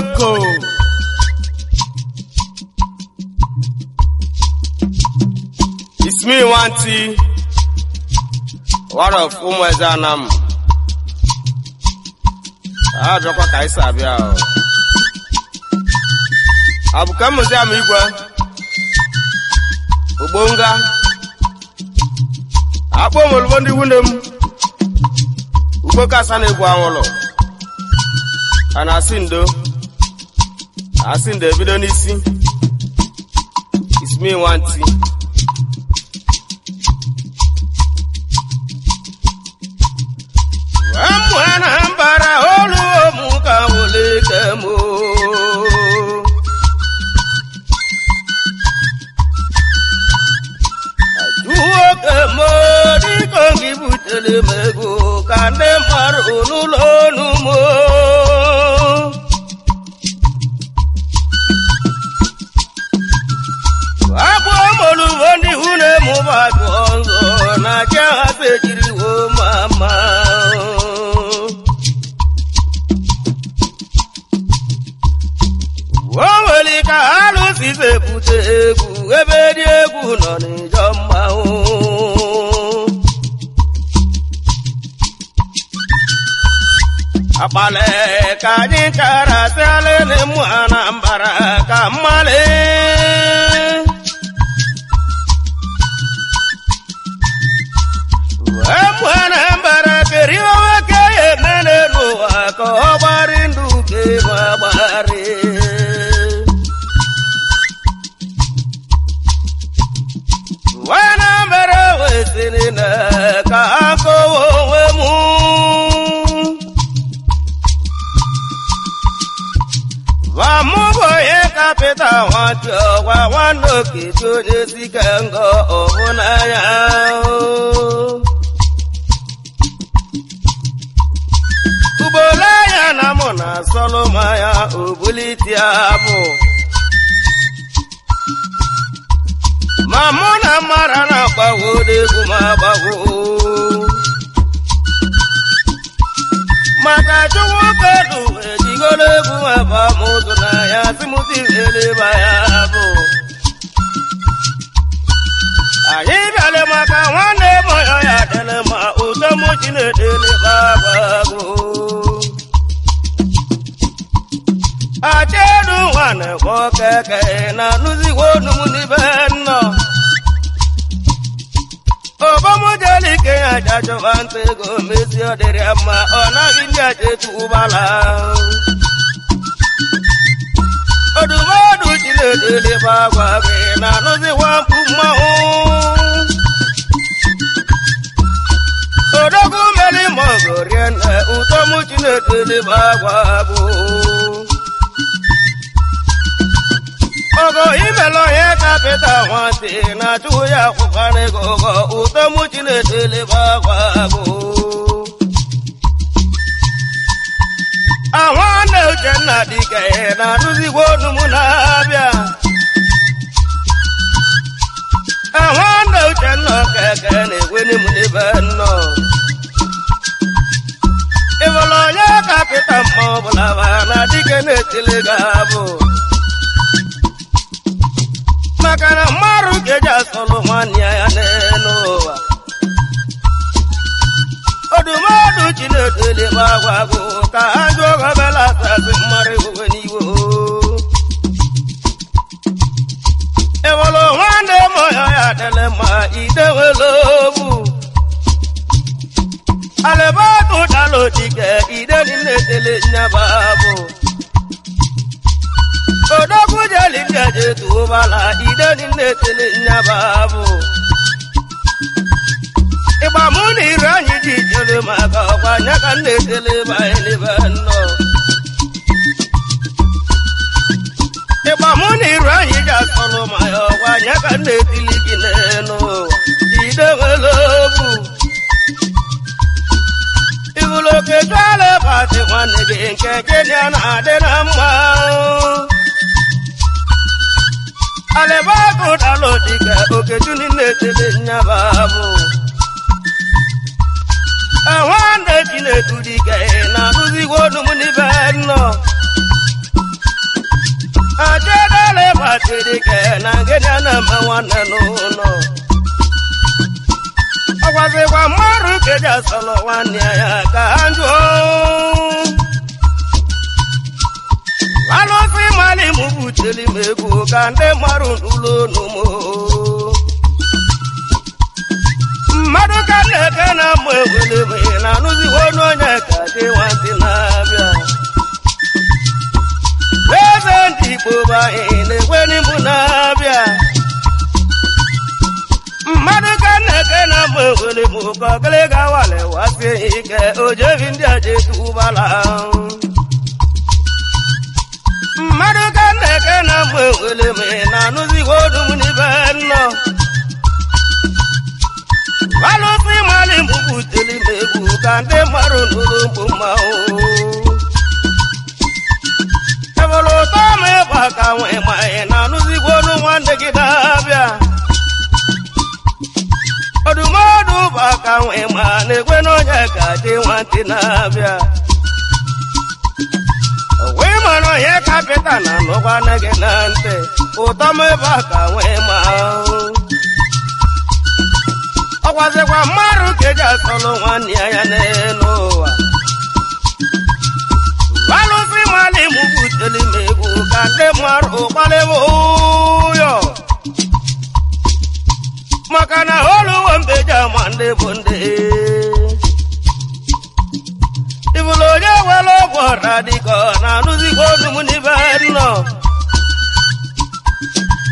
ego it's me Wanti, one of Umwezanam. Ah, Joko Kaisa Biao. Abukamuzi Amigwa Ubonga Apo Molbondi Wundem Uboka Sane Guawolo and Asindo Vidonisi. It's me Wanti. Amwanambara olu muka olekemo Ajuokemo di kongi butele mego kande marunu lonumo Abo molu wondi hune mubagonzo na jabe jiri wo mama Wawelika alu sise pute egu ebedi egu noni jomma Apale kajikara sele ne mwana mbara kamale Mwana mbara keriwa wake nene nuwa kobari nduke mabari Wana mbara wesinina kako wemu Wamugo ye kapita wacho wa wano kituje sikango obunaya Ubolaya namona solomaya ubulitiabu Mamona marana bawode kumabago Makajuwa pedu ejigole kumaba mozuna ya simuti elebayabo Ayibale maka wane moyo ya delema utomo chine delebago Achedu wane kokeke na nuzi wonu munibeno Obomo jali ke ajajo vante go mesio derema ona india jetu ubala Odumodu chile dele bagwa be na nuzi wampu mao Odogu meli mogorien utomu chile dele bagwa bo Ogo imelo ye kapita Wanti na chuya kukane gogo utomu chile dele bagwago Awane uchena dike na nuzi wonu munabia Awane uchena keke ne weni munibeno Evolo ye kapita mbobulava na dike ne chile gabo Makana maru keja Solomania ya nenoa Odumodu chile dele bagwago Ka anjo gabela sasi mare uveniwo Evolo wande moyo ya telema idewelobu Alebatu talo chike ide nine tele nyababu Odogu jali mjaje tubala ide nine tele nyababu Iba muni ranyi jijole maka kwa nyaka netele baini bano Iba muni ranyi jasolo mayo kwa nyaka netili gineno ide welobu Ibuloke jale pati wane genke kenyana adena mwa Alebago dalo dike oke juni netele nyababu Awande chine tudike na nuzi wonu munibeno tirike na ngenya na mawana no Agwaze kwa maru keja solo wania ya kanjo Alo si mali mubuteli mebu kande maru ulo numo Madu kane kana mwele na nuzi wono nyaka te wanti nabia Weze ndipo ba ene weni munabia Madu kane kana mwele muka kalega wale wasi ike oje vindia jetu bala Madu kane kana mwele na nuzi wono munibeno Walo si mali mbubuteli mebu kande marunulu mbumao Evolo tome baka wemae na nuzi gwonu wande gidabia Odumodu baka wema negweno nyaka te wanti nabia Wema no ye kapitana no wanege nante Utome baka wema Agwaze kwa maru keja solo wania ya nenoa Walo si mali mubuteli megu kande maru kwalevo yo Makana holu wambeja mande bonde Ivuloje walo kwa radiko na nuzi kodu munibeno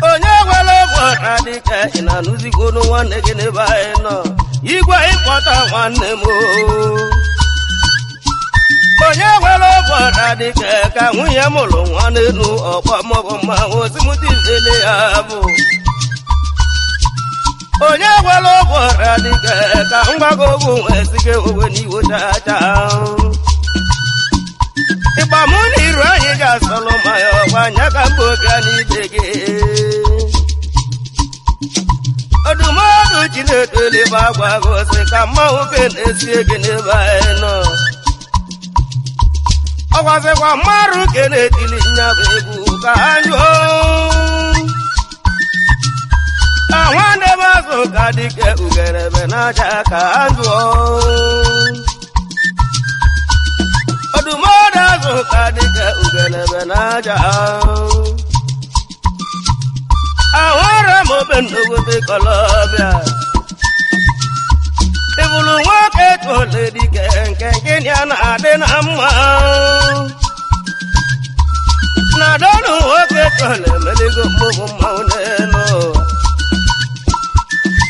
Onye wele radike ina nuzi kono wane gene baeno Igwa impota wane mo Onye wele radike ka nwunye molo wane nu Okwa mogo ma osimuti vele abu Onye wele radike ka mbagogu esige uwe niwo chacha Iba muni ranyi ga solo mayo Wanyaka mboga ni dege Odumodu chinetele bagwa gose kama ukene siegene baeno Ogwaze kwa maru kene tili nyabebu kanjo Awande maso kadike ugerebe na chaka anjo Odumodu aso kadike ugerebe na chaka Awara mo bendo wote kolobia Evulu wake tole di kenya na adena amma Na donu wake tole meligo mo mauneno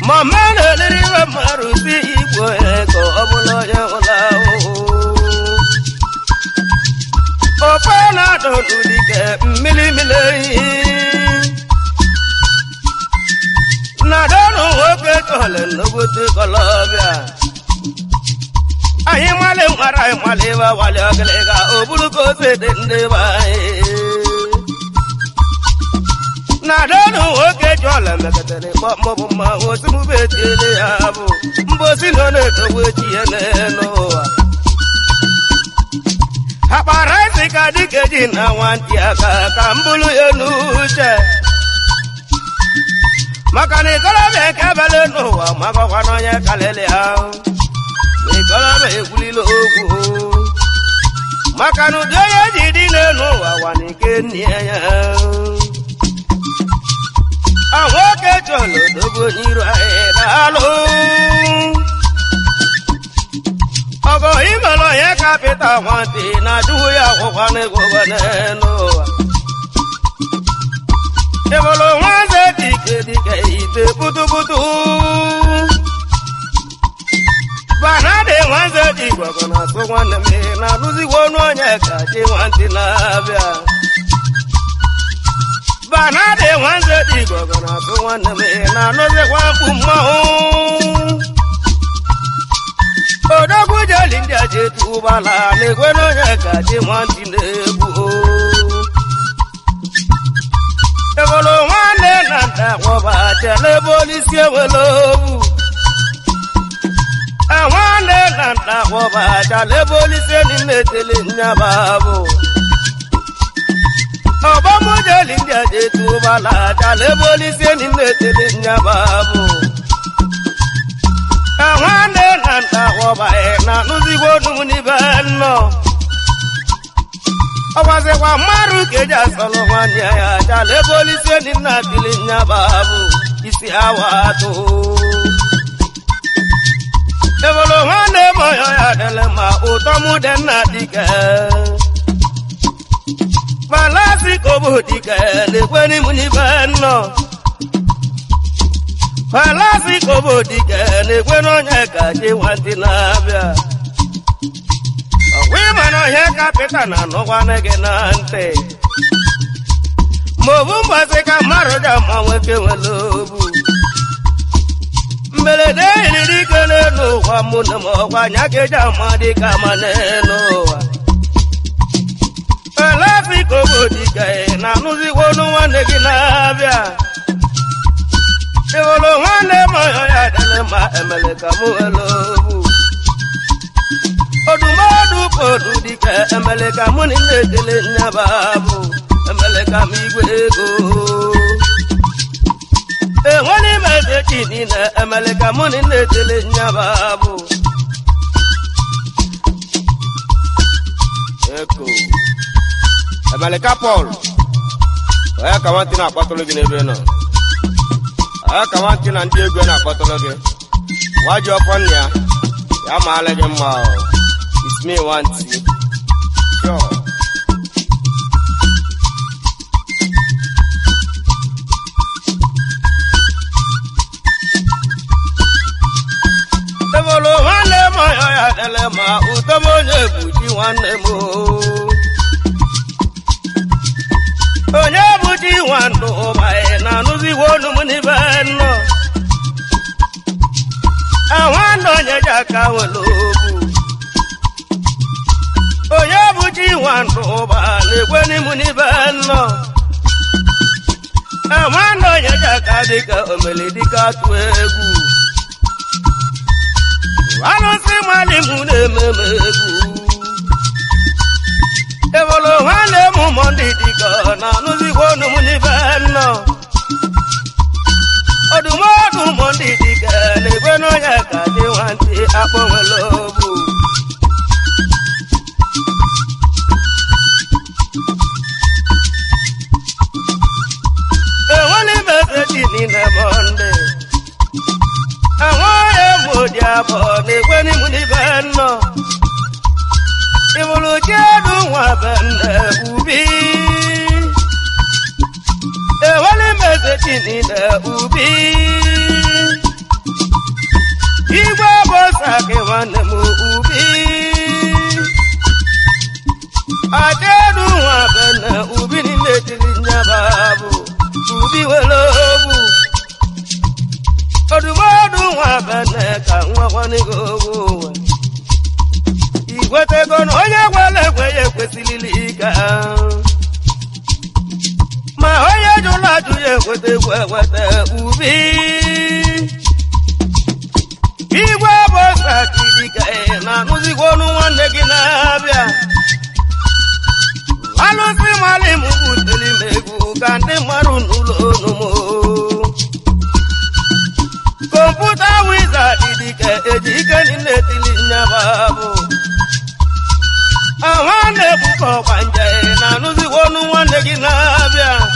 Mamene liriwe marusi igwe ko obulo ya olao Opana donu dike mili Na dono woke tole no wote kolobia Ayi male mara male wa wale aglega obulu ko se dende bae Na dono woke tole mekatele mo ma osimu betele abu mbosi no ne to wechi ene no Haparai kadike jina wanti aka kambulu yenuche Makani kalabe kabale noa Makawano ye kalele hao Mikalabe kulilo ogu Makanu doye jidine noa Wanike niya Awoke cholo dogo niro edalo Ogo imelo ye kapita wanti Na juya wakwane gowane noa Evolo wanze dike ite putu Banade wanze dike wakona so wane me Na nuzi wono nyeka je wanti nabia Banade wanze dike wakona so wane me Na nuzi wampu maho Odogu jalindia je tubala Ne gweno nyeka je wanti nebu Evolo wane nanda woba tele polisi welobu Awane nanda woba tele polisi ni metele nyababu Oba mojeli bia de tu bala dale polisi ni netele nyababu awande nanta oba na nuzigo numuni benno awaze kwa maru keja solo wanya ya dale polisi ni natele nyababu isi awatu Evolo hane moyo ya delema utomu denadike Balasi kobudike lekweni munibeno Balasi kobudike lekweno nyeka jiwanti nabia Wima no heka petana no wanege nante Movumba seka maroja maweke welobu Mbelede ilikele no wa munamo wa nyake jamadi kamaneno Alafi kobodika na nuzi wonu wane ginabia Evolo wane moyo ya delema emeleka muelobu Odumadu podudika emeleka muni nedele nyababu Emeleka migwego Wani meze kinina emeleka muni netele nyababu Eko Emeleka Paul Oya kawanti na akpatologi n'ebe no Oya kawanti na ndị egwe na akpatologi Waji ọpọn ya Ya maale gị mma o It's me wanti Sure Evolo wane moyo ya delema utomo nyebuji wane mo Onye buji wando obae na nuzi wonu munibeno Awando nyejaka welobu Onye buji wando obae lekweni munibeno Awando nyejaka dika omeli dika tuegu Walusi mwalimu nememegu Evolo wale mumondi dika na nuzi wonu munibeno Odumodu mondi dika lekweno yaka jiwanti akponwelobu Ewani mefeti nine monde Awoye modiabo lekweni munibeno Evolo jedu wabende ubi Ewali mefeti nine ubi Igwe bosake wanemu ubi Ajedu wabende ubi ni netili nyababu Ubi welobu Odumodu wabende ka nwawanigogo Igwete kono onye gwele kweye kwesililika Ma onye julaju ye kwete kwewete ubi Igwe bosa kidika na nuzi wonu wande ginabia Alusi mwalimu buteli megu kande maru nulo numo Computer wizard didike ejike ninetili nyababu Awane buko kwanje na nuzi wonu wande ginabia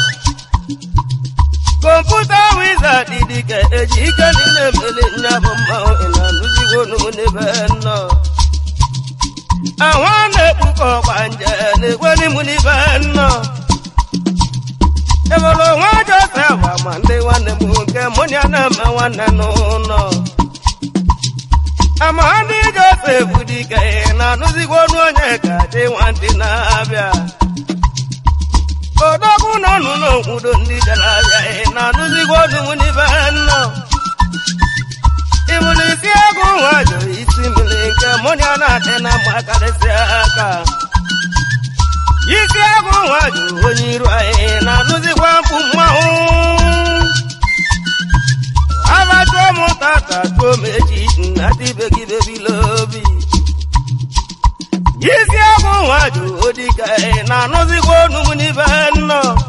Computer wizard didike ejike ninemele nyabama na nuzi wonu munibeno Awane buko kwanje lekweni munibeno Evolo wajo sewa mande wane muke munyana me wane nuno Amandi Joseph dike na nuzi wonu onyeka jiwanti nabia Odoku nonu no udo ndi jalabia na nuzi wonu munibeno Imulisi egu wajo isi milinke munyana tena makaresi aka Isi egu wajo onyiru ae na nuzi wampu mwahu Abato mutata to meji nati begi bebi lobi Isi egu wajo odika na nuzi wonu munibeno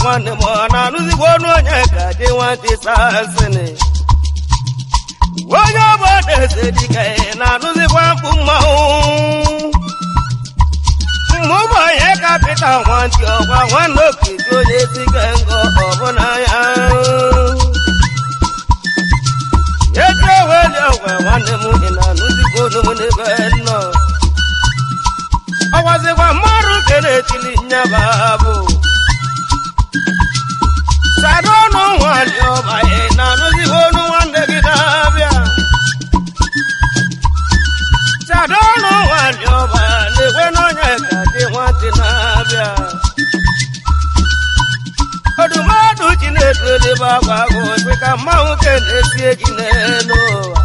nwanne m ọ na-anụzikwa ọnụ onye ka dị nwantị sasịnị onye obodo eze dịka na-anụzikwa mkpu mmanwụ ụmụnye kapịta nwantị ọgwa nwanne okiti onye esiga ngọ ọbụna ya echeweli ọgwa nwanne m ị na-anụzikwa ọnụ m n'ebe nọ ọwazikwa mmadụ ke na-etili nyaba bụ sado ọnụ nwanyị ọba ị na-anụzikwa ọnụ nwanne gị na-abịa sado ọnụ nwanyị ọba na-ekwe n'onye ka dị nwantị na-abịa ọdụmọdụ ji na-etolebe agwa agwụ dị ka mmanwụ ke na-esie gị n'elu ụwa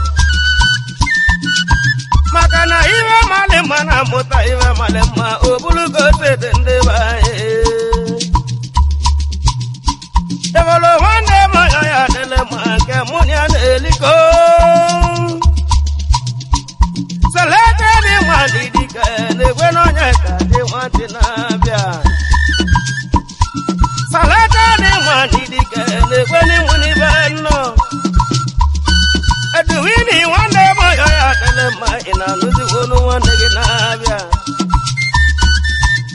maka na ihe mali mma na-amụta ihe mali mma obulugote ndị be anyị ebolo nwanne m ya adịle mma nke mụ na ya na-eliko selete dị nwanyị dike na-ekwe n'onye ka dị nwantị na-abịa salete dị nwanyị dike na-ekwe n'ịmụ n'ibe nnọ eduwini nwanne m ya adịle mma ị na-anụzikwa ọnụ nwanne gị na-abịa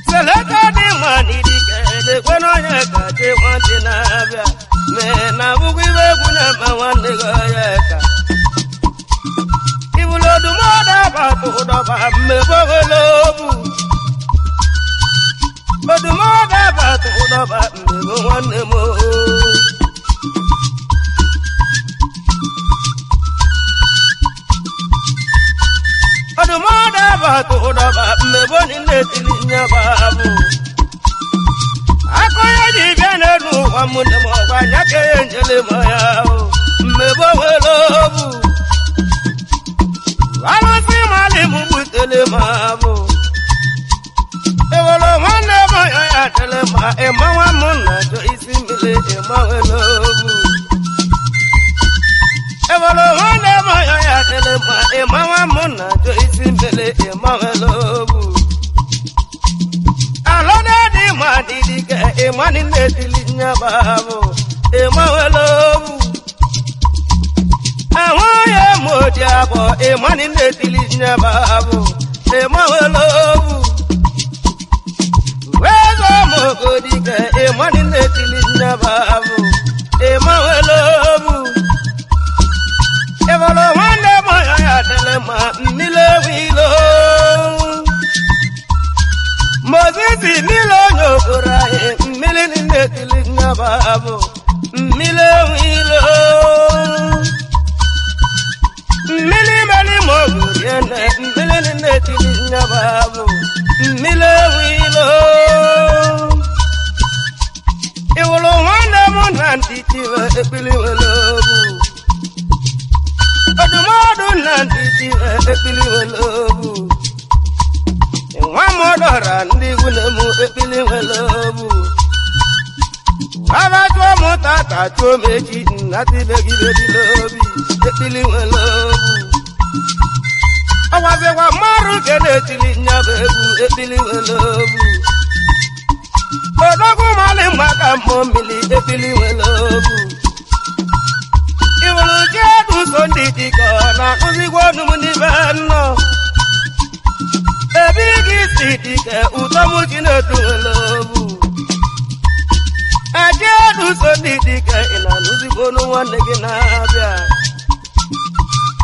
selete dị nwanyị dike na-ekwe n'onye ka dị nwantị na-abịa mee na abụkwa ibe egwu na-eme nwanne gị ọya ka ibulodumọdụ abatụ ụdọba mmebogolobu odumọdụ abatụ ụdọba mmebo nwanne m odumọdụ abatụ ụdọba mmebo niile tili nyaba bụ akọnye ji bịa n'elu ụwa mụnne m ọgwa nya ka ya njele ma ya mmebo welobu alụsị mali m butele ma bụ ewolo nwanne m ya dele ma ịmanwa m na jọ isi mmiri ịmanwelobu ewolo nwanne m ya dele ma ịmanwa m na jọ isi mmiri ịmanwelobu alọdẹ dị ma dịdị ka ịmani na-etili nyaba bụ ịmanwelobu ahụghị m odi abụọ ịmani na-etili nyaba bụ ịmanwelobu wezo m ogodi ka ịmani na-etili nyaba bụ ịmanwelobu ebolo nwanne m ya dele ma mmiri ewilo mozisi mmiri onye okporo anyị mmiri na-etili nyaba bụ mmiri ewilo mmiri meli ma ogoriene mmiri na-etili nyaba bụ mmiri ewilo iwulu nwanne m na ntitiwe ekpili welobu ọdụmọdụ na ntitiwe ekpili welobu nwa m dọra ndị nwunye m ekpili welobu abatuo m tata tuo m echi nnatibegidedilobi ekpili welobu ọwazikwa mmadụ ke na-etili nyaba egwu ekpili welobu odogwu mali maka mmụọ mmiri ekpili welobu iwuru ji edu so ndị dịka na-akụzikwa ọnụ m n'ibe nnọ ebe ị gị si dịka ụtọ m ji na-edu welobu eji edu so ndị dịka ị na-anụzikwa ọnụ nwanne gị na-abịa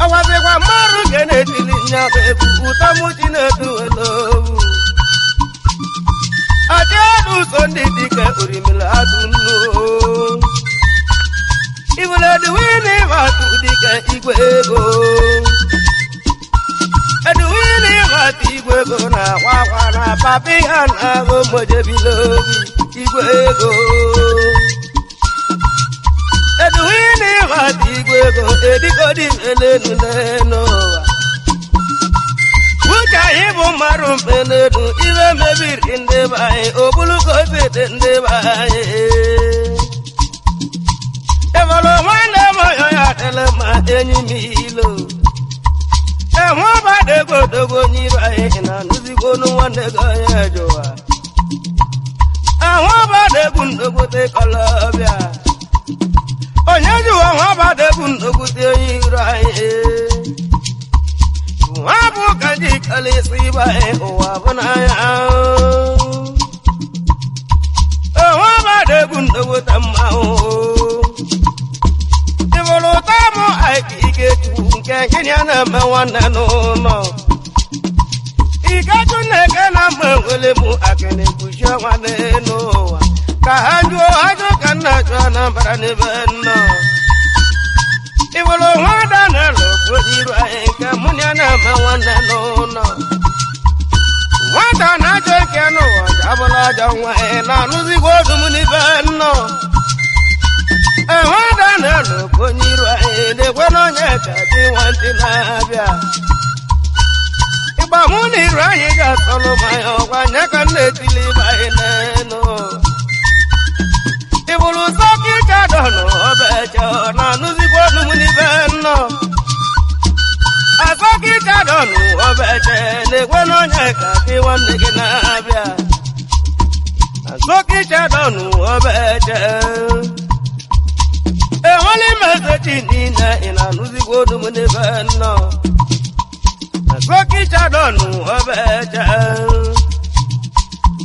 ọwazikwa mmadụ ke na-etili nyaba egwu ụtọ m ji na-edu welobu ajedu so ndị dịka orimiri adụ nnu ibuleduwini vatụ dịka igwe ego eduwini vatụ igwe ego na-akwa akwa na papi ha na-ahụ mojebilobi igwe ego eduwini vatụ igwe ego edikodi melenu n'ụwa uche anyị bụ mmadụ mpenelu iwe mebiri ndị be anyị obulugozi ndị be anyị ebolo nwanne m ya dele ma enyi m ilo enwebadegodogo n'ibe anyị na-anụzigbo nwanne gị onye jụwa ahụbade bundogote kolobia onye juwa nwa bade bundogote yirai nwa bụ kaji kalisi ba ụwa bunaya nwa bade bundogote mmanwụ ivoluta mụ aikike tu nke gịnị a na-eme nwanne n'ụlọ Iketu neke na mwele mu akene kusha wane noa Kahanjo hajo kanacho anambara nibeno Iwolo wada nelo kujirwa eke munyana mawane nono Wada nacho keno wajabala jangwa ena nuzi godu munibeno Wada nelo kujirwa ene kweno nyeka tiwanti nabia Bamuni rani ja solo mayo kwanya kanne tili baineno Ibulu soki chadono obecho na nuzi kwonu muni benno Asoki chadono obeche ne kweno nyeka kiwane kinabia Asoki chadono obeche Wali mesechi nina ina nuzi kwonu muni benno Soki chadonu obeja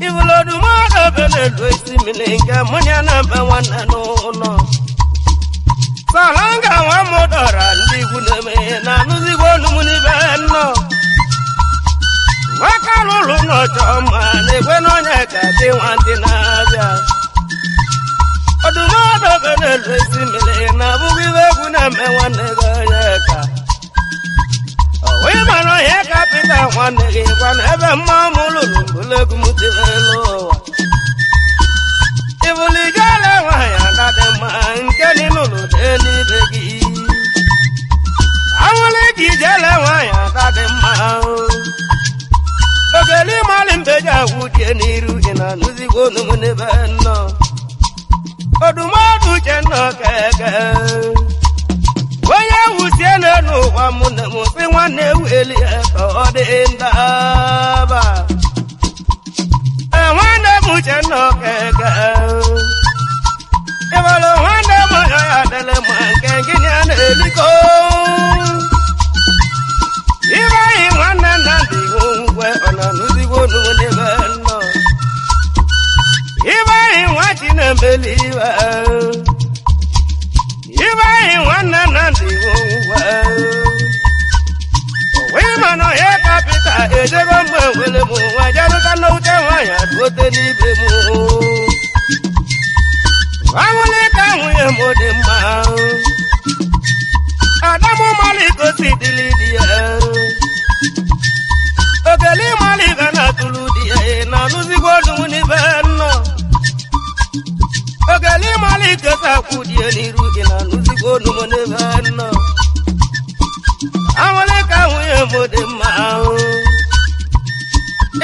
Ivulodu mada bele doisi milinga munyana bewana no Salanga wa modora ndiguneme na nuzigonu munibeno Wakalulu no choma nekweno nyeka diwanti nabia Odumada bele doisi milinga na bugive guneme wanega Wimano yeka pita wanegi kwanebe mamulu numbulegu mutivelo Ivuli jale waya nadema nkeni nulu deni begi Awuli ki jale waya nadema Ogeli malimbeja wudye niru ina nuzigo numunibeno Odumadu cheno keke Waya usiene no wamune musi wane weli ode indaba Wane muche no keke Evalo wane moya ya dele manke Giniane eliko Ibai wane nandi uwe Ona nuzigo nune beno Ibai wachine believe Ibai wana nandi uwa Wimano ye kapita ejego mwele mu Wajaruka no utewaya duote nibe mu Wawulika uye modema Adamu maliko sidilidia Ogeli malika na tuludia Na nuzigo dumuni beno Ogali malika sakudie niru ina nuzigo numone bano Awaleka uye modema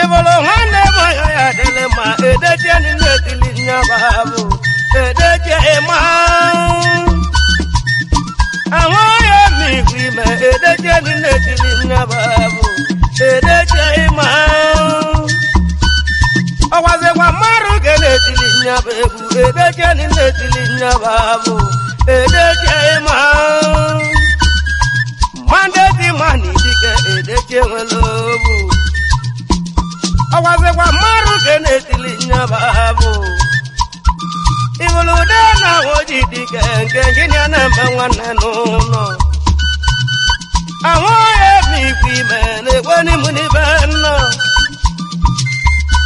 Evolo hande moyo ya delema Edeje ni netili nyababu Edeje ema Awoye miwime Edeje ni netili nyababu Edeje ema Awaze kwa maru genetili nyabebu Edeje ni netili nyababu Edeje ema Mandeti mani dike edeje welobu Awaze kwa maru genetili nyababu Iwulude na woji dike Ngengini anembe wane nuno Awoye mikwime Negweni muni beno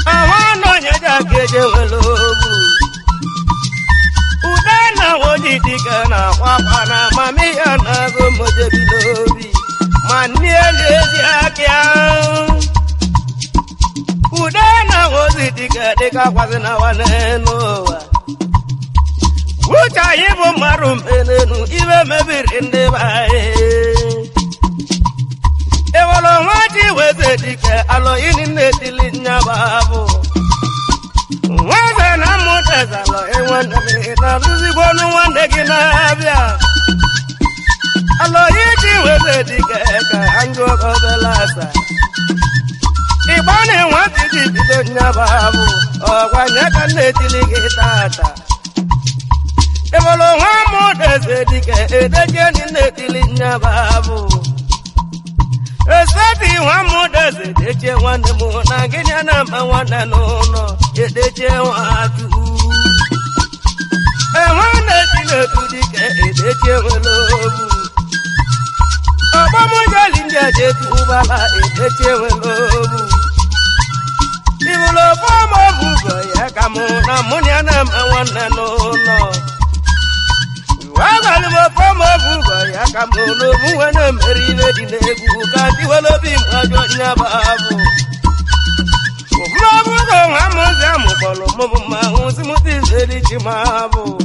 Awano nyeja keje welobu Udena wojidika na wapana mamia na gomoje bilobi Manielezi akia Udena wojidika deka kwazina waneno Ucha yibo marumbenenu ibe mebirinde bae Ewolo wati wezedike alo ini netili nyababu Waze na mutezalo ewane na luzigonu wande ginabia Alo yiti wezedike ka anjo kobelasa Ibane wati di bidonya babu ogwanya kanne tiligi tata Ebolo wamo desedike edeje nne tilinya babu Esati wamo desedeje wane mu na ginya na mawana nono edeje watu Ewane tine tudike edeje welobu Obamu jalinja je tubala edeje welobu Ibulo pomo bugo ya kamuna munyana mawana nono Wagal mo pomo bugo ya kamuno muwana merive dinegu kandi walo bimwajo nyababu Mabu go ngamoza mukolo mubuma usimuti zeli chimabu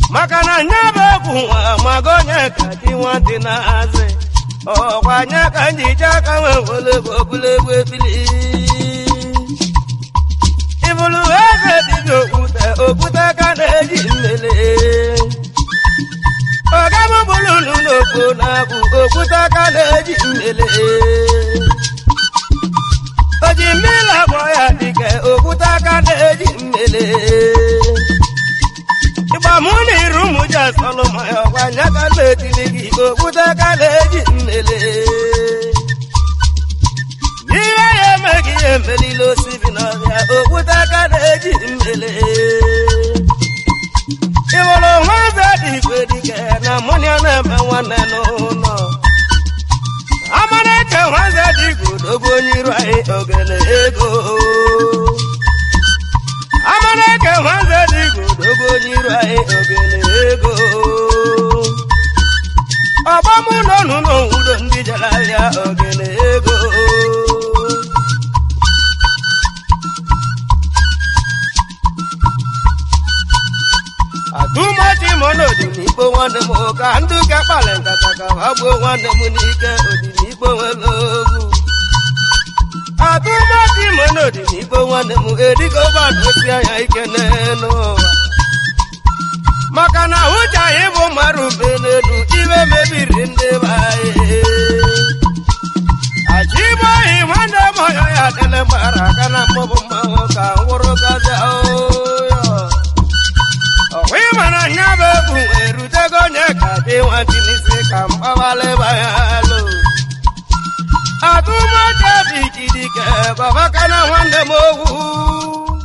Makana nyababu magonya kati wantinaze Okwanya kanji chaka wole bobule wepili Ibulu eze dijo okuta kaneji mmele Ogamu bulunu noko nabu okuta kaneji mmele Ojimila boya dike okuta kaneji mmele Ibamuni rumuja soloma yokwanya kaneji ligi okuta kaneji mmele Melilo sibinoya okuta kaneji mmele Iwolo waza dikwedike na munya na mawana nono Amaneke waza dikudogo nyirai ogele ego Amaneke waza dikudogo nyirai ogele ego Obamu nonu no udo ndi jalaya ogele ego Adumati monodi nipo wane moka anduka palenta taka wabo wane munike odi nipo welogu Adumati monodi nipo wane mu ediko badosi aya ikeneno Makana uja ibo marumbeledu iwe mebirinde bae Ajibo iwande moyo ya tele marakana mobo mawoka ngoroka zao Wimana nyabebu erutego nyekati wantinisi kambawale bayalo Atuma jabikidike babakana wande mogu